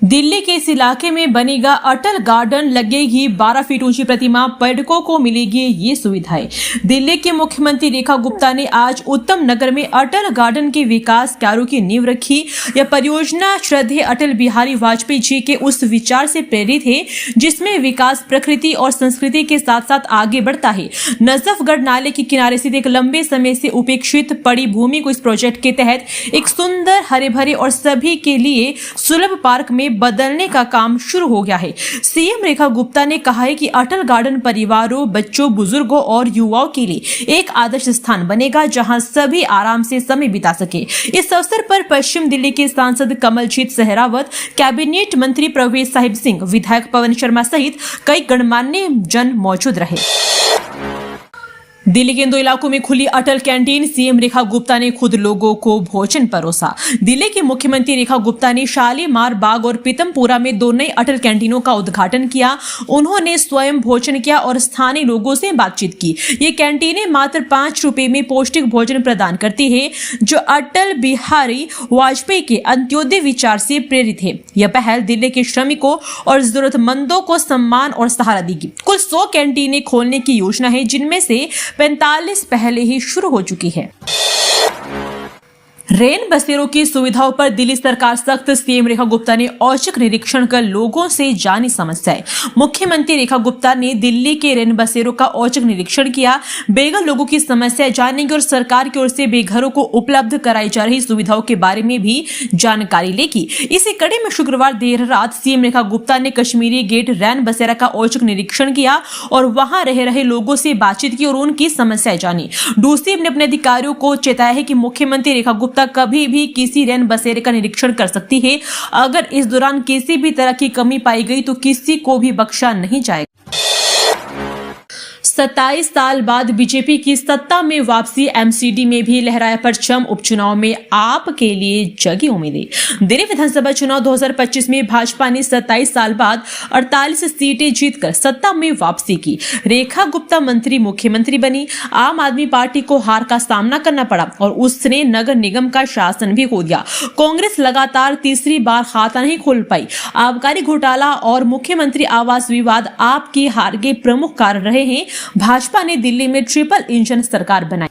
दिल्ली के इस इलाके में बनेगा अटल गार्डन, लगेगी 12 फीट ऊंची प्रतिमा, पर्यटकों को मिलेगी ये सुविधाएं। दिल्ली के मुख्यमंत्री रेखा गुप्ता ने आज उत्तम नगर में अटल गार्डन के विकास कार्यों की नींव रखी। यह परियोजना श्रद्धेय अटल बिहारी वाजपेयी जी के उस विचार से प्रेरित है जिसमें विकास प्रकृति और संस्कृति के साथ साथ आगे बढ़ता है। नजफगढ़ नाले के किनारे स्थित एक लंबे समय से उपेक्षित पड़ी भूमि को इस प्रोजेक्ट के तहत एक सुंदर, हरे भरे और सभी के लिए सुलभ पार्क में बदलने का काम शुरू हो गया है। सीएम रेखा गुप्ता ने कहा है कि अटल गार्डन परिवारों, बच्चों, बुजुर्गों और युवाओं के लिए एक आदर्श स्थान बनेगा जहां सभी आराम से समय बिता सके। इस अवसर पर पश्चिम दिल्ली के सांसद कमलजीत सहरावत, कैबिनेट मंत्री प्रवेश साहिब सिंह, विधायक पवन शर्मा सहित कई गणमान्य जन मौजूद रहे। दिल्ली के इन दो इलाकों में खुली अटल कैंटीन, सीएम रेखा गुप्ता ने खुद लोगों को भोजन परोसा। दिल्ली के मुख्यमंत्री रेखा गुप्ता ने शालीमार बाग और पीतमपुरा में दो नई अटल कैंटीनों का उद्घाटन किया। उन्होंने स्वयं भोजन किया और स्थानीय लोगों से बातचीत की। ये कैंटीनें मात्र 5 रुपए में पौष्टिक भोजन प्रदान करती है, जो अटल बिहारी वाजपेयी के अंत्योदय विचार से प्रेरित है। यह पहल दिल्ली के श्रमिकों और जरूरतमंदों को सम्मान और सहारा देगी। कुल 100 कैंटीनें खोलने की योजना है, जिनमें से 45 पहले ही शुरू हो चुकी है। रेन बसेरों की सुविधाओं पर दिल्ली सरकार सख्त, सीएम रेखा गुप्ता ने औचक निरीक्षण कर लोगों से जानी समस्याएं। मुख्यमंत्री रेखा गुप्ता ने दिल्ली के रेन बसेरों का औचक निरीक्षण किया, बेघर लोगों की समस्याएं जानेंगे और सरकार की ओर से बेघरों को उपलब्ध कराई जा रही सुविधाओं के बारे में भी जानकारी लेगी। इसी कड़ी में शुक्रवार देर रात सीएम रेखा गुप्ता ने कश्मीरी गेट रैन बसेरा का औचक निरीक्षण किया और वहां रह रहे लोगों से बातचीत की और उनकी समस्याएं जानी। डीसीएम ने अपने अधिकारियों को चेताया है कि मुख्यमंत्री रेखा गुप्ता कभी भी किसी रैन बसेरे का निरीक्षण कर सकती है। अगर इस दौरान किसी भी तरह की कमी पाई गई तो किसी को भी बख्शा नहीं जाएगा। 27 साल बाद बीजेपी की सत्ता में वापसी, एमसीडी में भी लहराया परचम, उपचुनाव में आपके लिए जगी उम्मीदें। दिल्ली विधानसभा चुनाव 2025 में भाजपा ने 27 साल बाद 48 सीटें जीतकर सत्ता में वापसी की। रेखा गुप्ता मंत्री मुख्यमंत्री बनी। आम आदमी पार्टी को हार का सामना करना पड़ा और उसने नगर निगम का शासन भी खो दिया। कांग्रेस लगातार तीसरी बार खाता नहीं खोल पाई। आबकारी घोटाला और मुख्यमंत्री आवास विवाद आपकी हार के प्रमुख कारण रहे हैं। भाजपा ने दिल्ली में ट्रिपल इंजन सरकार बनाई।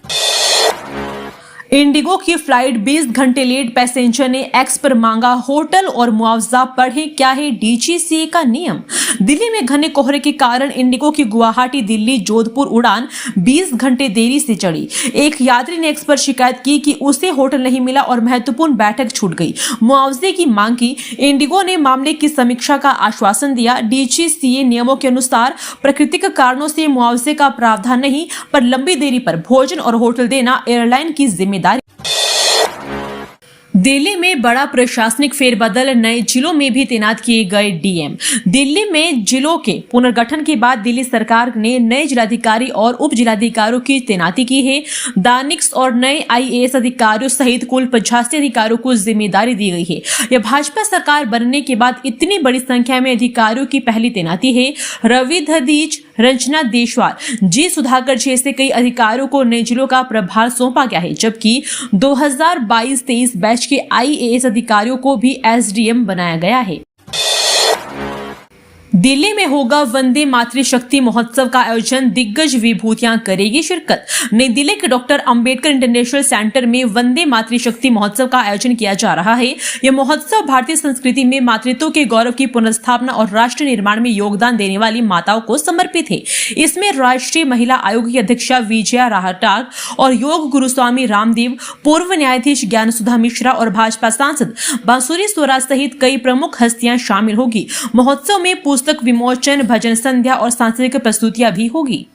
इंडिगो की फ्लाइट 20 घंटे लेट, पैसेंजर ने एक्स पर मांगा होटल और मुआवजा। पढ़े क्या है डीजीसीए का नियम। दिल्ली में घने कोहरे के कारण इंडिगो की गुवाहाटी दिल्ली जोधपुर उड़ान 20 घंटे देरी से चढ़ी। एक यात्री ने एक्स पर शिकायत की कि उसे होटल नहीं मिला और महत्वपूर्ण बैठक छूट गई। मुआवजे की मांग की। इंडिगो ने मामले की समीक्षा का आश्वासन दिया। डीजीसीए नियमों के अनुसार प्राकृतिक कारणों से मुआवजे का प्रावधान नहीं, पर लंबी देरी पर भोजन और होटल देना एयरलाइन की जिम्मेदारी। दिल्ली में बड़ा प्रशासनिक फेरबदल, नए जिलों में भी तैनात किए गए डीएम। दिल्ली में जिलों के पुनर्गठन के बाद दिल्ली सरकार ने नए जिलाधिकारी और उप जिलाधिकारियों की तैनाती की है। दानिक्स और नए आईएएस अधिकारियों सहित कुल 85 अधिकारियों को जिम्मेदारी दी गई है। यह भाजपा सरकार बनने के बाद इतनी बड़ी संख्या में अधिकारियों की पहली तैनाती है। रवि दधीच, रंजना देशवाल, जी सुधाकर जैसे कई अधिकारियों को नए जिलों का प्रभार सौंपा गया है, जबकि 2022-23 बैच के आईएएस अधिकारियों को भी एसडीएम बनाया गया है। दिल्ली में होगा वंदे मातृशक्ति महोत्सव का आयोजन, दिग्गज विभूतियां करेगी शिरकत। नई दिल्ली के डॉक्टर अंबेडकर इंटरनेशनल सेंटर में वंदे मातृशक्ति महोत्सव का आयोजन किया जा रहा है। यह महोत्सव भारतीय संस्कृति में मातृत्व के गौरव की पुनर्स्थापना और राष्ट्र निर्माण में योगदान देने वाली माताओं को समर्पित है। इसमें राष्ट्रीय महिला आयोग की अध्यक्षा विजया राहटाग और योग गुरु स्वामी रामदेव, पूर्व न्यायाधीश ज्ञान सुधा मिश्रा और भाजपा सांसद बांसुरी स्वराज सहित कई प्रमुख हस्तियां शामिल होगी। महोत्सव में पुस्तक विमोचन, भजन संध्या और सांस्कृतिक प्रस्तुतियां भी होगी।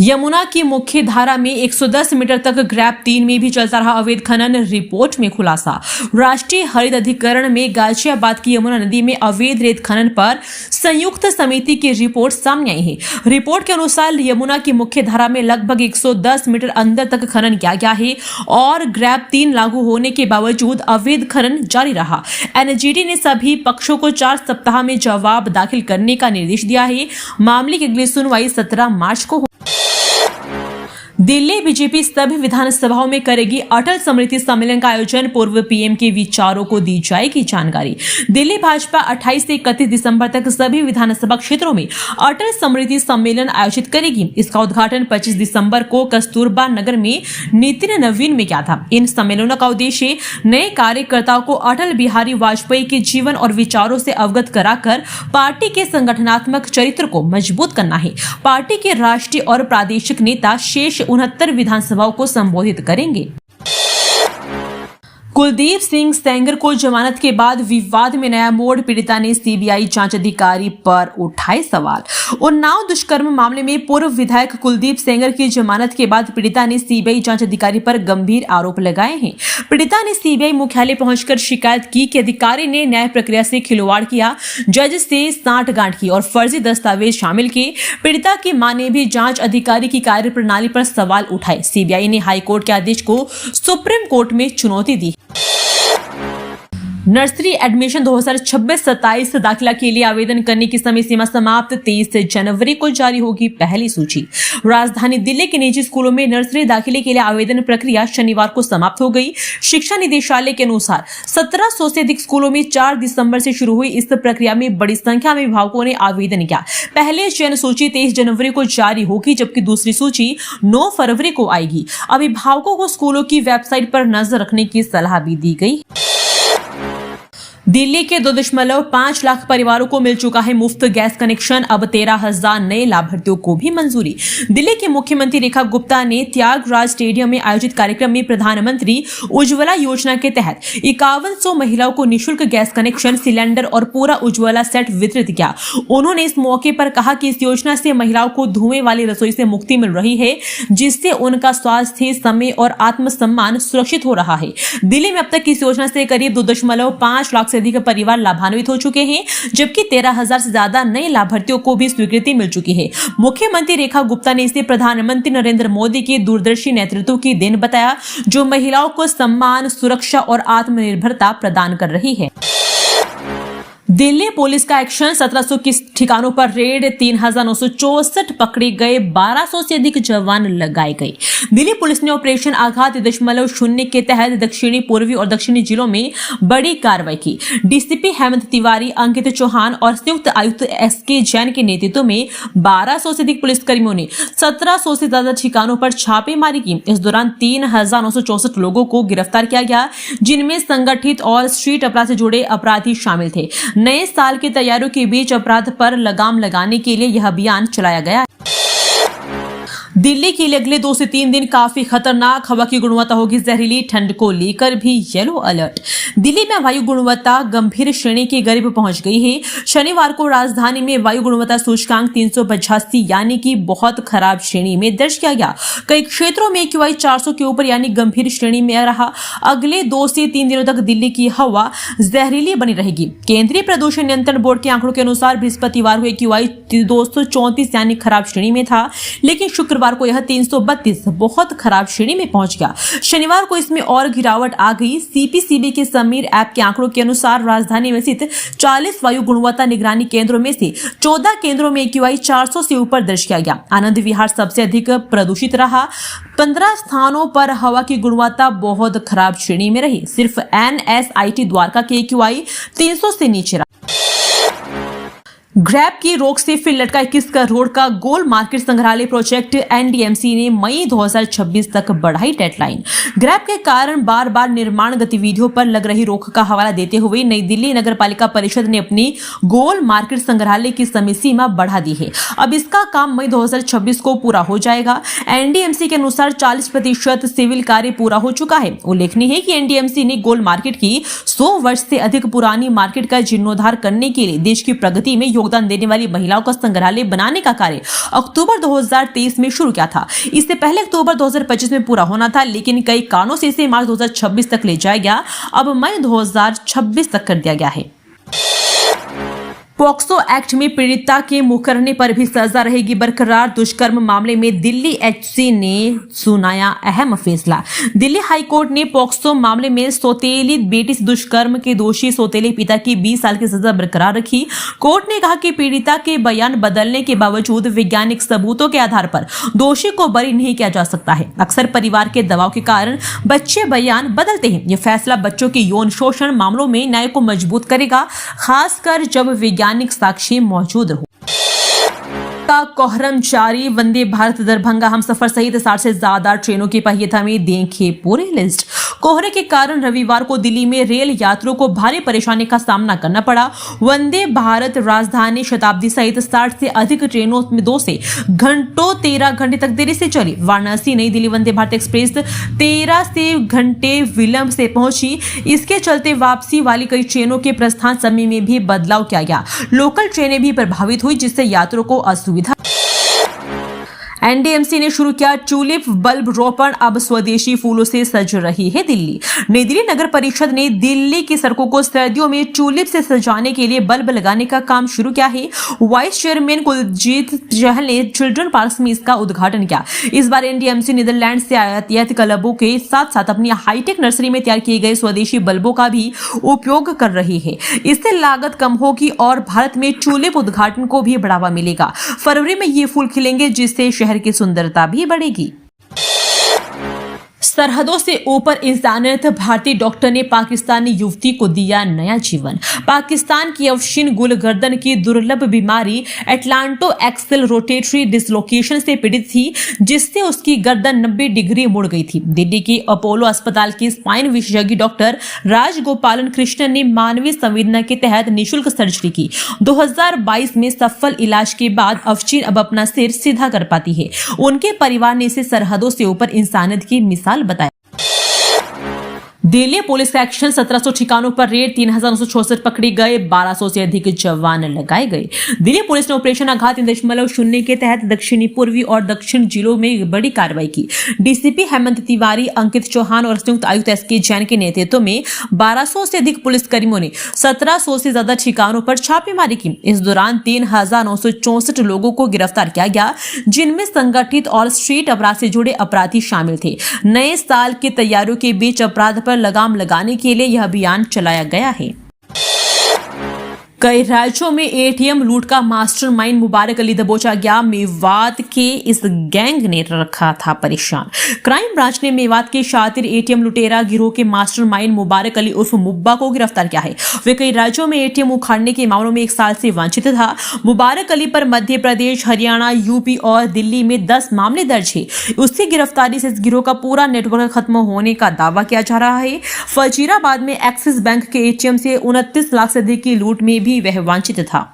यमुना की मुख्य धारा में 110 मीटर तक ग्रैप 3 में भी चलता रहा अवैध खनन, रिपोर्ट में खुलासा। राष्ट्रीय हरित अधिकरण में गाजियाबाद की यमुना नदी में अवैध रेत खनन पर संयुक्त समिति की रिपोर्ट सामने आई है। रिपोर्ट के अनुसार यमुना की मुख्य धारा में लगभग 110 मीटर अंदर तक खनन किया गया है और ग्रैप 3 लागू होने के बावजूद अवैध खनन जारी रहा। एनजीटी ने सभी पक्षों को 4 सप्ताह में जवाब दाखिल करने का निर्देश दिया है। मामले की अगली सुनवाई 17 मार्च को। दिल्ली बीजेपी सभी विधानसभाओं में करेगी अटल स्मृति सम्मेलन का आयोजन, पूर्व पीएम के विचारों को दी जाएगी जानकारी। दिल्ली भाजपा 28 से 31 दिसंबर तक सभी विधानसभा क्षेत्रों में अटल स्मृति सम्मेलन आयोजित करेगी। इसका उद्घाटन 25 दिसंबर को कस्तूरबा नगर में नितिन नवीन में किया था। इन सम्मेलनों का उद्देश्य नए कार्यकर्ताओं को अटल बिहारी वाजपेयी के जीवन और विचारों से अवगत कराकर पार्टी के संगठनात्मक चरित्र को मजबूत करना है। पार्टी के राष्ट्रीय और प्रादेशिक नेता शेष 69 विधानसभाओं को संबोधित करेंगे। कुलदीप सिंह सेंगर को जमानत के बाद विवाद में नया मोड़, पीड़िता ने सीबीआई जांच अधिकारी पर उठाए सवाल। उन्नाव दुष्कर्म मामले में पूर्व विधायक कुलदीप सेंगर की जमानत के बाद पीड़िता ने सीबीआई जांच अधिकारी पर गंभीर आरोप लगाए हैं। पीड़िता ने सीबीआई मुख्यालय पहुंचकर शिकायत की कि अधिकारी ने न्याय प्रक्रिया से खिलवाड़ किया, जज से सांठगांठ की और फर्जी दस्तावेज शामिल किए। पीड़िता की मां ने भी जांच अधिकारी की कार्यप्रणाली पर सवाल उठाए। सीबीआई ने हाईकोर्ट के आदेश को सुप्रीम कोर्ट में चुनौती दी। नर्सरी एडमिशन 2026-27 दाखिला के लिए आवेदन करने की समय सीमा समाप्त, 23 जनवरी को जारी होगी पहली सूची। राजधानी दिल्ली के निजी स्कूलों में नर्सरी दाखिले के लिए आवेदन प्रक्रिया शनिवार को समाप्त हो गई। शिक्षा निदेशालय के अनुसार 1700 से अधिक स्कूलों में 4 दिसंबर से शुरू हुई इस प्रक्रिया में बड़ी संख्या में अभिभावकों ने आवेदन किया। पहले चयन सूची 23 जनवरी को जारी होगी, जबकि दूसरी सूची 9 फरवरी को आएगी। अभिभावकों को स्कूलों की वेबसाइट पर नजर रखने की सलाह भी दी गई। दिल्ली के 2.5 लाख परिवारों को मिल चुका है मुफ्त गैस कनेक्शन। अब 13,000 नए लाभार्थियों को भी मंजूरी। दिल्ली के मुख्यमंत्री रेखा गुप्ता ने त्यागराज स्टेडियम में आयोजित कार्यक्रम में प्रधानमंत्री उज्ज्वला योजना के तहत 5100 महिलाओं को निःशुल्क गैस कनेक्शन, सिलेंडर और पूरा उज्ज्वला सेट वितरित किया। उन्होंने इस मौके पर कहा कि इस योजना से महिलाओं को धुएं वाली रसोई से मुक्ति मिल रही है, जिससे उनका स्वास्थ्य, समय और आत्मसम्मान सुरक्षित हो रहा है। दिल्ली में अब तक इस योजना से करीब 2.5 लाख से अधिक परिवार लाभान्वित हो चुके हैं, जबकि 13,000 से ज्यादा नए लाभार्थियों को भी स्वीकृति मिल चुकी है। मुख्यमंत्री रेखा गुप्ता ने इसे प्रधानमंत्री नरेंद्र मोदी के दूरदर्शी नेतृत्व की देन बताया, जो महिलाओं को सम्मान, सुरक्षा और आत्मनिर्भरता प्रदान कर रही है। दिल्ली पुलिस का एक्शन, 1700 की ठिकानों पर रेड, 3964 पकड़े गए, 1200 से अधिक जवान लगाए गए। दिल्ली पुलिस ने ऑपरेशन आघात 0.0 के तहत दक्षिणी, पूर्वी और दक्षिणी जिलों में बड़ी कार्रवाई की। डीसीपी हेमंत तिवारी, अंकित चौहान और संयुक्त आयुक्त एसके जैन के नेतृत्व में 1200 से अधिक पुलिसकर्मियों ने 1700 से ज्यादा ठिकानों पर छापेमारी की। इस दौरान 3964 लोगों को गिरफ्तार किया गया, जिनमें संगठित और स्ट्रीट अपराध से जुड़े अपराधी शामिल थे। नए साल की तैयारियों के बीच अपराध पर लगाम लगाने के लिए यह अभियान चलाया गया। दिल्ली के लिए अगले 2 से 3 दिन काफी खतरनाक, हवा की गुणवत्ता होगी जहरीली, ठंड को लेकर भी येलो अलर्ट। दिल्ली में वायु गुणवत्ता गंभीर श्रेणी के करीब पहुंच गई है। शनिवार को राजधानी में वायु गुणवत्ता सूचकांक 385 यानी कि बहुत खराब श्रेणी में दर्ज किया गया। कई क्षेत्रों में AQI 400 के ऊपर यानी गंभीर श्रेणी में रहा। अगले 2 से 3 दिनों तक दिल्ली की हवा जहरीली बनी रहेगी। केंद्रीय प्रदूषण नियंत्रण बोर्ड के आंकड़ों के अनुसार बृहस्पतिवार को AQI 234 यानी खराब श्रेणी में था, लेकिन शुक्रवार को यह 332 बहुत खराब श्रेणी में पहुंच गया। शनिवार को इसमें और गिरावट आ गई। CPCB के समीर ऐप के आंकड़ों के अनुसार राजधानी में स्थित 40 वायु गुणवत्ता निगरानी केंद्रों में से 14 केंद्रों में AQI 400 से ऊपर दर्ज किया गया। आनंद विहार सबसे अधिक प्रदूषित रहा। 15 स्थानों पर हवा की गुणवत्ता बहुत खराब श्रेणी में रही। सिर्फ NSIT द्वारका के AQI 300 से नीचे रहा। ग्रैब की रोक से फिर लटका 21 करोड़ का गोल मार्केट संग्रहालय प्रोजेक्ट। NDMC ने मई 2026 तक बढ़ाई डेडलाइन। ग्रैब के कारण बार बार निर्माण गतिविधियों पर लग रही रोक का हवाला देते हुए नई दिल्ली नगर पालिका परिषद ने अपनी गोल मार्केट संग्रहालय की समय सीमा बढ़ा दी है। अब इसका काम मई 2026 को पूरा हो जाएगा। NDMC के अनुसार 40% सिविल कार्य पूरा हो चुका है। उल्लेखनीय है कि NDMC ने गोल मार्केट की 100 वर्ष से अधिक पुरानी मार्केट का जीर्णोद्धार करने के लिए देश की प्रगति में योगदान देने वाली महिलाओं का संग्रहालय बनाने का कार्य अक्टूबर 2023 में शुरू किया था। इससे पहले अक्टूबर 2025 में पूरा होना था, लेकिन कई कारणों से इसे मार्च 2026 तक ले जाया गया। अब मई 2026 तक कर दिया गया है। पॉक्सो एक्ट में पीड़िता के मुकरने पर भी सजा रहेगी बरकरार। दुष्कर्म मामले में दिल्ली एचसी ने सुनाया अहम फैसला। दिल्ली हाईकोर्ट ने पॉक्सो मामले में सौतेली बेटी से दुष्कर्म के दोषी सौतेले पिता की 20 साल की सजा बरकरार रखी। कोर्ट ने कहा कि पीड़िता के बयान बदलने के बावजूद वैज्ञानिक सबूतों के आधार पर दोषी को बरी नहीं किया जा सकता है। अक्सर परिवार के दबाव के कारण बच्चे बयान बदलते हैं। यह फैसला बच्चों के यौन शोषण मामलों में न्याय को मजबूत करेगा, खासकर जब वैज्ञानिक साक्ष्य मौजूद हो। का कोहरम जारी। वंदे भारत दरभंगा हमसफर सहित 60 से ज्यादा ट्रेनों की पहिया में देखें पूरी लिस्ट। कोहरे के कारण रविवार को दिल्ली में रेल यात्रियों को भारी परेशानी का सामना करना पड़ा। वंदे भारत राजधानी शताब्दी सहित 60 से अधिक ट्रेनों में 13 घंटे तक देरी से चली। वाराणसी नई दिल्ली वंदे भारत एक्सप्रेस 13 से घंटे विलंब से पहुंची। इसके चलते वापसी वाली कई ट्रेनों के प्रस्थान समय में भी बदलाव किया गया। लोकल ट्रेनें भी प्रभावित हुई, जिससे यात्रियों को असुविधा। एनडीएमसी ने शुरू किया ट्यूलिप बल्ब रोपण। अब स्वदेशी फूलों से सज रही है दिल्ली। नई दिल्ली नगर परिषद ने दिल्ली की सड़कों को सर्दियों में ट्यूलिप से सजाने के लिए बल्ब लगाने का काम शुरू किया है। वाइस चेयरमैन कुलजीत चहल ने चिल्ड्रन पार्क में इसका उद्घाटन किया। इस बार एनडीएमसी नीदरलैंड से आयातित क्लबों के साथ साथ अपनी हाईटेक नर्सरी में तैयार किए गए स्वदेशी बल्बों का भी उपयोग कर रही है। इससे लागत कम होगी और भारत में ट्यूलिप उद्घाटन को भी बढ़ावा मिलेगा। फरवरी में ये फूल खिलेंगे, जिससे शहर की सुंदरता भी बढ़ेगी। सरहदों से ऊपर इंसानियत। भारतीय डॉक्टर ने पाकिस्तानी युवती को दिया नया जीवन। पाकिस्तान की अफशीन गुल गर्दन की दुर्लभ बीमारी एटलांटो एक्सेल रोटेटरी डिसलोकेशन से पीड़ित थी, जिससे उसकी गर्दन 90 डिग्री मुड़ गई थी। दिल्ली के अपोलो अस्पताल के स्पाइन विशेषज्ञ डॉक्टर राजगोपालन कृष्णन ने मानवीय संवेदना के तहत निःशुल्क सर्जरी की। 2022 में सफल इलाज के बाद अफशीन अब अपना सिर सीधा कर पाती है। उनके परिवार ने इसे सरहदों से ऊपर इंसानियत की मिसाल बताया। दिल्ली पुलिस का एक्शन। 1700 ठिकानों पर रेड। 3966 पकड़े गए। 1200 से अधिक जवान लगाए गए। दिल्ली पुलिस ने ऑपरेशन आघात 3.0 के तहत दक्षिणी पूर्वी और दक्षिण जिलों में बड़ी कार्रवाई की। डीसीपी हेमंत तिवारी, अंकित चौहान और संयुक्त आयुक्त एसके जैन के नेतृत्व में 1200 से अधिक पुलिसकर्मियों ने 1700 से ज्यादा ठिकानों पर छापेमारी की। इस दौरान 3964 लोगों को गिरफ्तार किया गया, जिनमें संगठित और स्ट्रीट अपराध से जुड़े अपराधी शामिल थे। नए साल की तैयारियों के बीच अपराध पर लगाम लगाने के लिए यह अभियान चलाया गया है। कई राज्यों में एटीएम लूट का मास्टरमाइंड मुबारक अली दबोचा गया। मेवात के इस गैंग ने रखा था परेशान। क्राइम ब्रांच ने मेवात के शातिर एटीएम लुटेरा गिरोह के मास्टरमाइंड मुबारक अली उर्फ मुब्बा को गिरफ्तार किया है। वे कई राज्यों में एटीएम उखाड़ने के मामलों में 1 साल से वांछित था। मुबारक अली पर मध्य प्रदेश, हरियाणा, यूपी और दिल्ली में 10 मामले दर्ज है। उसकी गिरफ्तारी से इस गिरोह का पूरा नेटवर्क खत्म होने का दावा किया जा रहा है। फजीराबाद में एक्सिस बैंक के एटीएम से 29 लाख से अधिक की लूट में भी वह वांछित था।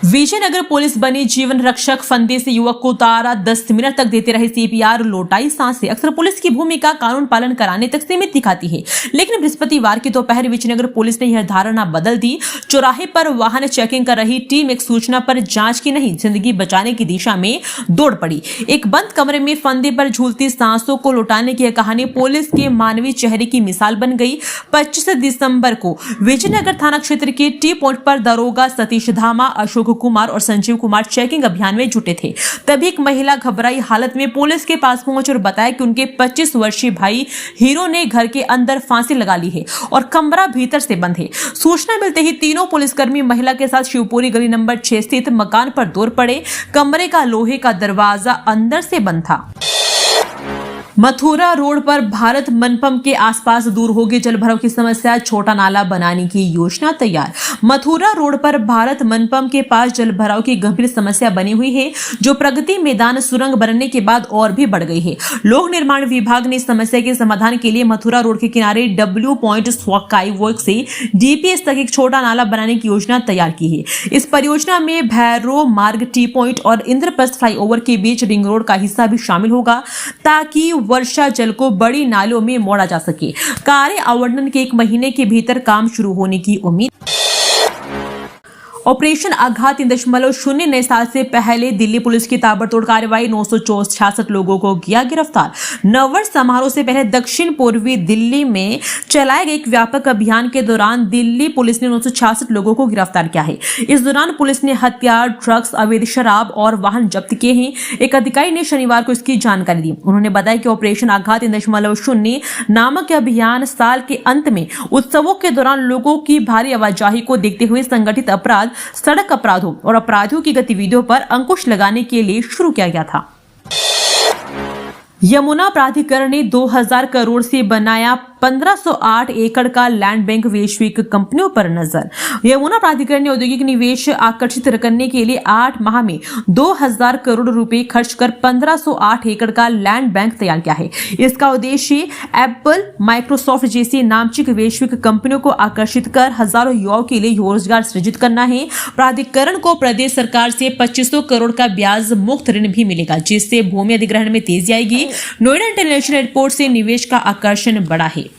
विजयनगर पुलिस बनी जीवन रक्षक। फंदे से युवक को उतारा, 10 मिनट तक देते रहे सीपीआर, लौटाई सांसें। अक्सर पुलिस की भूमिका कानून पालन कराने तक सीमित दिखाती है, लेकिन बृहस्पतिवार की दोपहर विजयनगर पुलिस ने यह धारणा बदल दी। चौराहे पर वाहन चेकिंग कर रही टीम एक सूचना पर जांच की नहीं, जिंदगी बचाने की दिशा में दौड़ पड़ी। एक बंद कमरे में फंदे पर झूलती सांसों को लौटाने की यह कहानी पुलिस के मानवीय चेहरे की मिसाल बन गई। 25 दिसंबर को विजयनगर थाना क्षेत्र के टी पॉइंट पर दरोगा सतीश धामा, अशोक कुमार और संजीव कुमार चेकिंग अभियान में जुटे थे। तभी एक महिला घबराई हालत में पुलिस के पास पहुंची और बताया कि उनके 25 वर्षीय भाई हीरो ने घर के अंदर फांसी लगा ली है और कमरा भीतर से बंद है। सूचना मिलते ही तीनों पुलिसकर्मी महिला के साथ शिवपुरी गली नंबर 6 स्थित मकान पर दौड़ पड़े। कमरे का लोहे का दरवाजा अंदर से बंद था। मथुरा रोड पर भारत मनपम के आसपास दूर होगी जलभराव की समस्या। छोटा नाला बनाने की योजना तैयार। मथुरा रोड पर भारत मनपम के पास जलभराव की गंभीर समस्या बनी हुई है, जो प्रगति मैदान सुरंग बनने के बाद और भी बढ़ गई है। लोक निर्माण विभाग ने इस समस्या के समाधान के लिए मथुरा रोड के किनारे डब्ल्यू पॉइंट स्काई वॉक से डीपीएस तक एक छोटा नाला बनाने की योजना तैयार की है। इस परियोजना में भैरव मार्ग, टी पॉइंट और इंद्रप्रस्थ फ्लाईओवर के बीच रिंग रोड का हिस्सा भी शामिल होगा, ताकि वर्षा जल को बड़ी नालों में मोड़ा जा सके। कार्य आवंटन के 1 महीने के भीतर काम शुरू होने की उम्मीद। ऑपरेशन आघात 3.0 नए साल से पहले दिल्ली पुलिस की ताबड़तोड़ कार्रवाई, 966 लोगों को किया गिरफ्तार। नववर्ष समारोह से पहले दक्षिण पूर्वी दिल्ली में चलाए गए एक व्यापक अभियान के दौरान दिल्ली पुलिस ने 966 लोगों को गिरफ्तार किया है। इस दौरान पुलिस ने हथियार, ड्रग्स, अवैध शराब और वाहन जब्त किए हैं। एक अधिकारी ने शनिवार को इसकी जानकारी दी। उन्होंने बताया कि ऑपरेशन आघात 3.0 नामक अभियान साल के अंत में उत्सवों के दौरान लोगों की भारी आवाजाही को देखते हुए संगठित अपराध, सड़क अपराधों और अपराधियों की गतिविधियों पर अंकुश लगाने के लिए शुरू किया गया था। यमुना प्राधिकरण ने 2000 करोड़ से बनाया 1508 एकड़ का लैंड बैंक, वैश्विक कंपनियों पर नजर। यमुना प्राधिकरण ने औद्योगिक निवेश आकर्षित करने के लिए 8 माह में 2000 करोड़ रुपए खर्च कर 1508 एकड़ का लैंड बैंक तैयार किया है। इसका उद्देश्य एप्पल, माइक्रोसॉफ्ट जैसी नामचीन वैश्विक कंपनियों को आकर्षित कर हजारों युवाओं के लिए रोजगार सृजित करना है। प्राधिकरण को प्रदेश सरकार से 2500 करोड़ का ब्याज मुक्त ऋण भी मिलेगा, जिससे भूमि अधिग्रहण में तेजी आएगी। नोएडा इंटरनेशनल एयरपोर्ट से निवेश का आकर्षण बढ़ा है।